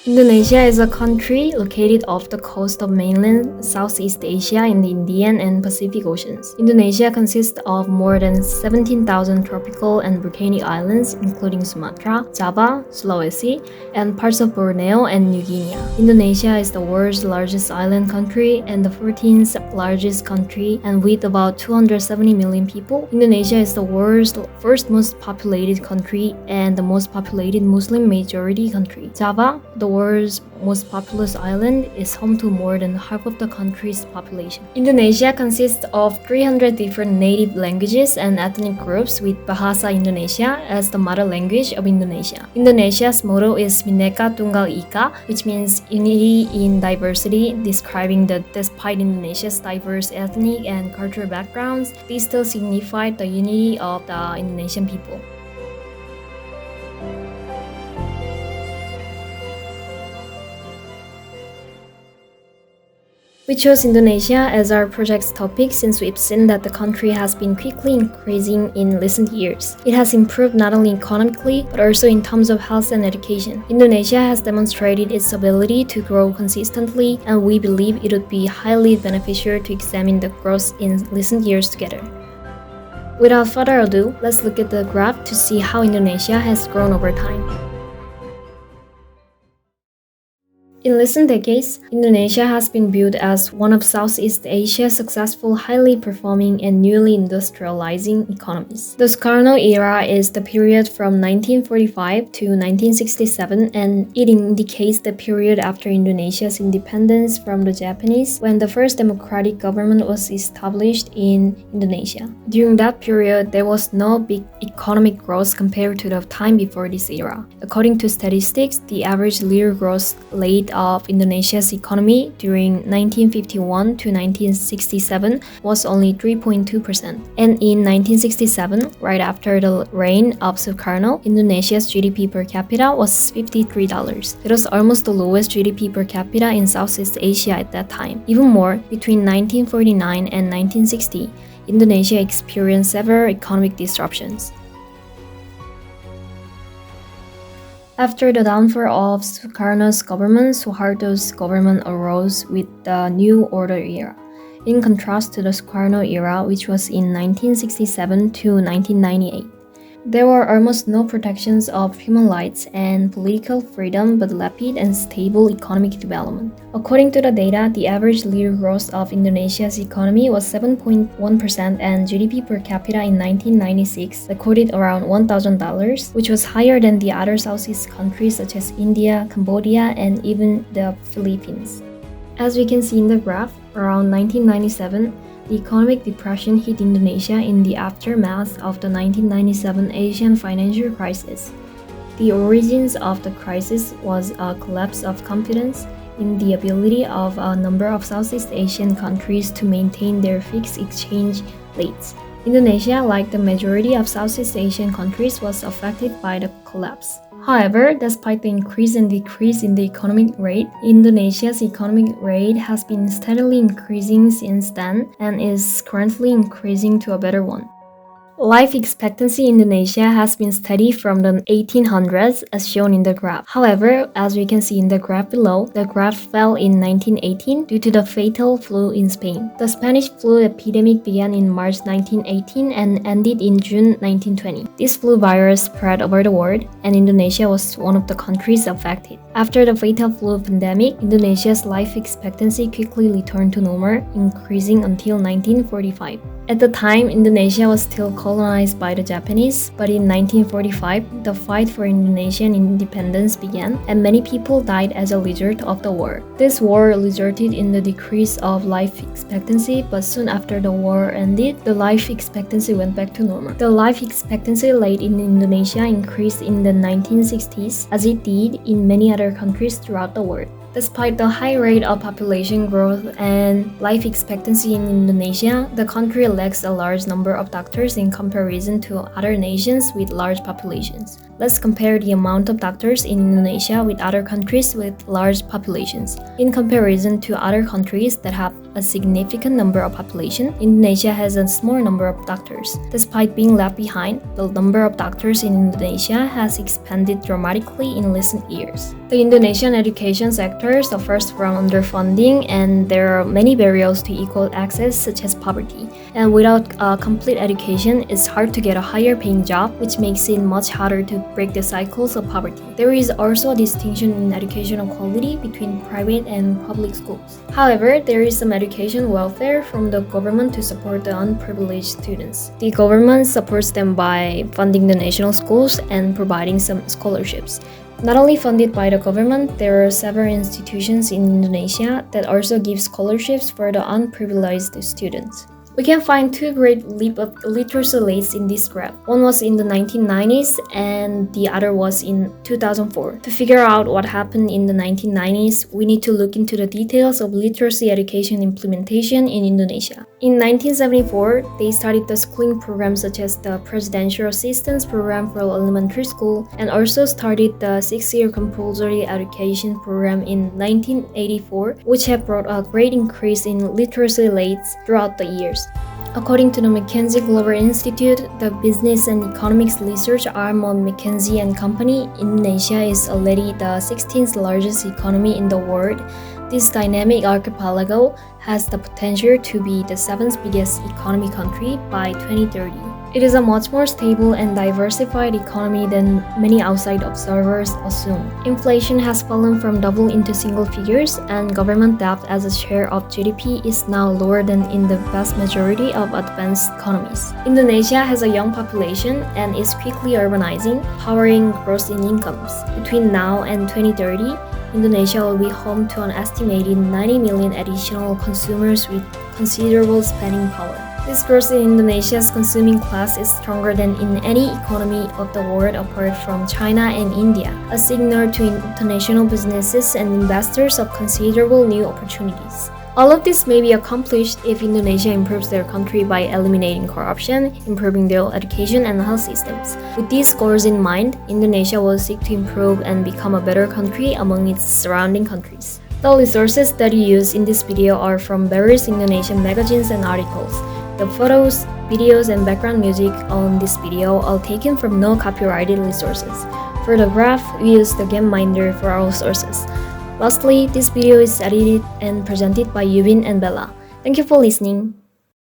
Indonesia is a country located off the coast of mainland Southeast Asia in the Indian and Pacific Oceans. Indonesia consists of more than 17,000 tropical and volcanic islands, including Sumatra, Java, Sulawesi, and parts of Borneo and New Guinea. Indonesia is the world's largest island country and the 14th largest country, and with about 270 million people, Indonesia is the world's first most populated country and the most populated Muslim majority country. Java, the world's most populous island, is home to more than half of the country's population. Indonesia consists of 300 different native languages and ethnic groups, with Bahasa Indonesia as the mother language of Indonesia. Indonesia's motto is Bhinneka Tunggal Ika, which means unity in diversity, describing that despite Indonesia's diverse ethnic and cultural backgrounds, they still signify the unity of the Indonesian people. We chose Indonesia as our project's topic since we've seen that the country has been quickly increasing in recent years. It has improved not only economically, but also in terms of health and education. Indonesia has demonstrated its ability to grow consistently, and we believe it would be highly beneficial to examine the growth in recent years together. Without further ado, let's look at the graph to see how Indonesia has grown over time. In recent decades, Indonesia has been viewed as one of Southeast Asia's successful, highly performing, and newly industrializing economies. The Sukarno era is the period from 1945 to 1967, and it indicates the period after Indonesia's independence from the Japanese, when the first democratic government was established in Indonesia. During that period, there was no big economic growth compared to the time before this era. According to statistics, the average year growth rate of Indonesia's economy during 1951 to 1967 was only 3.2%. And in 1967, right after the reign of Sukarno, Indonesia's GDP per capita was $53. It was almost the lowest GDP per capita in Southeast Asia at that time. Even more, between 1949 and 1960, Indonesia experienced several economic disruptions. After the downfall of Sukarno's government, Suharto's government arose with the New Order era, in contrast to the Sukarno era, which was in 1967 to 1998. There were almost no protections of human rights and political freedom, but rapid and stable economic development. According to the data, the average year growth of Indonesia's economy was 7.1%, and GDP per capita in 1996 recorded around $1,000, which was higher than the other Southeast countries such as India, Cambodia, and even the Philippines. As we can see in the graph, around 1997, the economic depression hit Indonesia in the aftermath of the 1997 Asian financial crisis. The origins of the crisis was a collapse of confidence in the ability of a number of Southeast Asian countries to maintain their fixed exchange rates. Indonesia, like the majority of Southeast Asian countries, was affected by the collapse. However, despite the increase and decrease in the economic rate, Indonesia's economic rate has been steadily increasing since then and is currently increasing to a better one. Life expectancy in Indonesia has been steady from the 1800s as shown in the graph. However, as we can see in the graph below, the graph fell in 1918 due to the fatal flu in Spain. The Spanish flu epidemic began in March 1918 and ended in June 1920. This flu virus spread over the world, and Indonesia was one of the countries affected. After the fatal flu pandemic, Indonesia's life expectancy quickly returned to normal, increasing until 1945. At the time, Indonesia was still colonized by the Japanese, but in 1945, the fight for Indonesian independence began, and many people died as a result of the war. This war resulted in the decrease of life expectancy, but soon after the war ended, the life expectancy went back to normal. The life expectancy rate in Indonesia increased in the 1960s, as it did in many other countries throughout the world. Despite the high rate of population growth and life expectancy in Indonesia, the country lacks a large number of doctors in comparison to other nations with large populations. Let's compare the amount of doctors in Indonesia with other countries with large populations. In comparison to other countries that have a significant number of population, Indonesia has a small number of doctors. Despite being left behind, the number of doctors in Indonesia has expanded dramatically in recent years. The Indonesian education sector suffers from underfunding, and there are many barriers to equal access, such as poverty. And without a complete education, it's hard to get a higher paying job, which makes it much harder to break the cycles of poverty. There is also a distinction in educational quality between private and public schools. However, there is some education welfare from the government to support the unprivileged students. The government supports them by funding the national schools and providing some scholarships. Not only funded by the government, there are several institutions in Indonesia that also give scholarships for the unprivileged students. We can find two great leap of literacy rates in this graph. One was in the 1990s and the other was in 2004. To figure out what happened in the 1990s, we need to look into the details of literacy education implementation in Indonesia. In 1974, they started the schooling programs such as the Presidential Assistance Program for elementary school and also started the 6-year compulsory education program in 1984, which have brought a great increase in literacy rates throughout the years. According to the McKinsey Global Institute, the business and economics research arm of McKinsey & Company, Indonesia is already the 16th largest economy in the world. This dynamic archipelago has the potential to be the 7th biggest economy country by 2030. It is a much more stable and diversified economy than many outside observers assume. Inflation has fallen from double into single figures, and government debt as a share of GDP is now lower than in the vast majority of advanced economies. Indonesia has a young population and is quickly urbanizing, powering growth in incomes. Between now and 2030, Indonesia will be home to an estimated 90 million additional consumers with considerable spending power. This growth in Indonesia's consuming class is stronger than in any economy of the world apart from China and India, a signal to international businesses and investors of considerable new opportunities. All of this may be accomplished if Indonesia improves their country by eliminating corruption, improving their education and health systems. With these goals in mind, Indonesia will seek to improve and become a better country among its surrounding countries. The resources that you use in this video are from various Indonesian magazines and articles. The photos, videos, and background music on this video are taken from no copyrighted resources. For the graph, we use the GameMinder for our sources. Lastly, this video is edited and presented by Yubin and Bella. Thank you for listening.